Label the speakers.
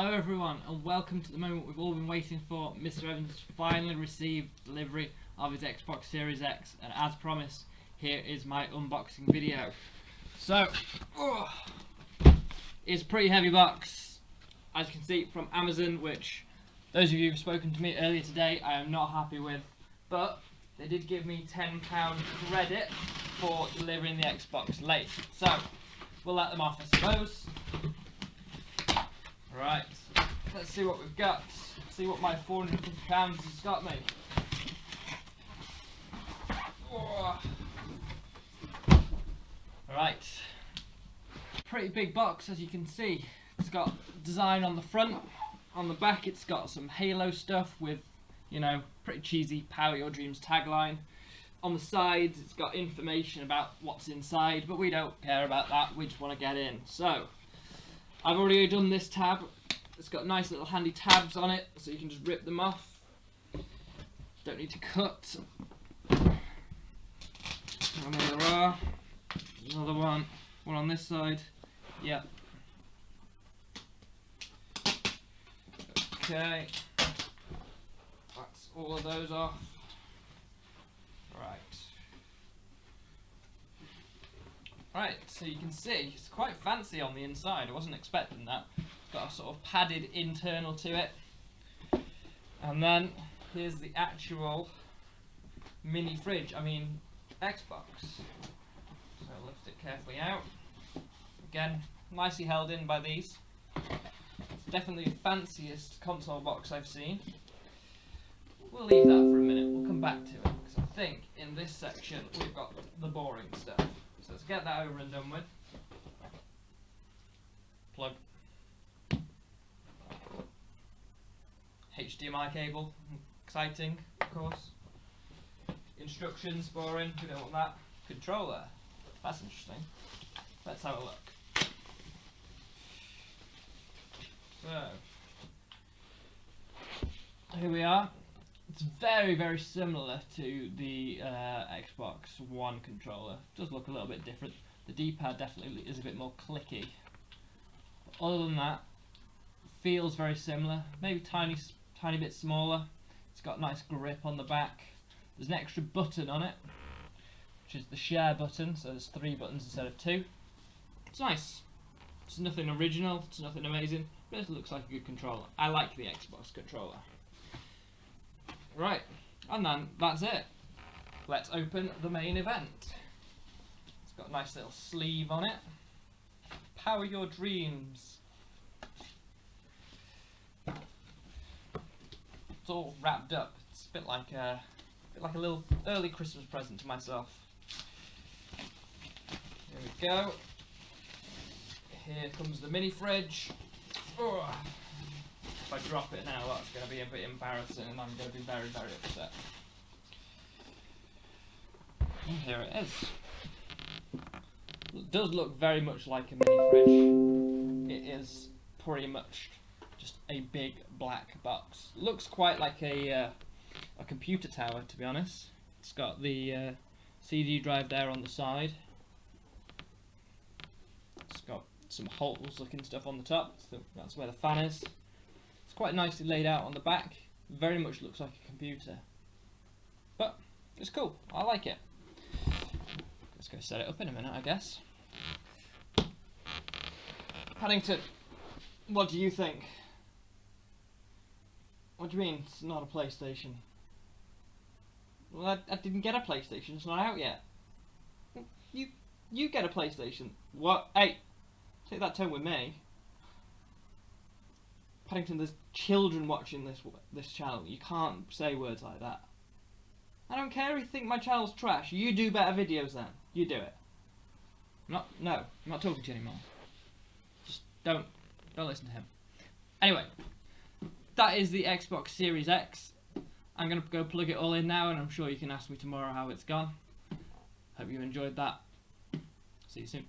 Speaker 1: Hello everyone and welcome to the moment we've all been waiting for. Mr. Evans finally received delivery of his Xbox Series X, and as promised, here is my unboxing video. So, it's a pretty heavy box, as you can see from Amazon, which those of you who've spoken to me earlier today I am not happy with, but they did give me £10 credit for delivering the Xbox late, so we'll let them off I suppose. Right, let's see what we've got. See what my £450 has got me. Right, pretty big box as you can see. It's got design on the front. On the back it's got some Halo stuff with, you know, pretty cheesy Power Your Dreams tagline. On the sides it's got information about what's inside, but we don't care about that, we just want to get in. So, I've already done this tab. It's got nice little handy tabs on it, so you can just rip them off. Don't need to cut. And there there are. Another one on this side. Yep. Okay. That's all of those off. Right. Right, so you can see it's quite fancy on the inside. I wasn't expecting that. It's got a sort of padded internal to it. And then here's the actual mini fridge, Xbox. So I'll lift it carefully out. Again, nicely held in by these. It's definitely the fanciest console box I've seen. We'll leave that for a minute, we'll come back to it, because I think in this section we've got the boring stuff. So let's get that over and done with. Plug. HDMI cable, exciting, of course. Instructions, boring, we don't want that. Controller, that's interesting. Let's have a look. So, here we are. It's very, very similar to the Xbox One controller. It does look a little bit different. The D-pad definitely is a bit more clicky. But other than that, feels very similar. Maybe tiny bit smaller. It's got a nice grip on the back. There's an extra button on it, which is the share button. So there's 3 buttons instead of 2. It's nice. It's nothing original. It's nothing amazing. But it looks like a good controller. I like the Xbox controller. Right, and then that's it. Let's open the main event. It's got a nice little sleeve on it. Power Your Dreams. It's all wrapped up. It's a bit like a little early Christmas present to myself. Here we go. Here comes the mini fridge. Oh. If I drop it now, that's going to be a bit embarrassing and I'm going to be very, very upset. And here it is. It does look very much like a mini fridge. It is pretty much just a big black box. Looks quite like a computer tower, to be honest. It's got the CD drive there on the side. It's got some holes looking stuff on the top, so that's where the fan is. It's quite nicely laid out on the back. Very much looks like a computer. But it's cool. I like it. Let's go set it up in a minute, I guess. Paddington, what do you think? What do you mean it's not a PlayStation? Well, I didn't get a PlayStation. It's not out yet. You get a PlayStation. What? Hey, take that tone with me. Paddington, there's children watching this channel. You can't say words like that. I don't care if you think my channel's trash. You do better videos then. You do it. No, I'm not talking to you anymore. Just don't listen to him. Anyway, that is the Xbox Series X. I'm going to go plug it all in now, and I'm sure you can ask me tomorrow how it's gone. Hope you enjoyed that. See you soon.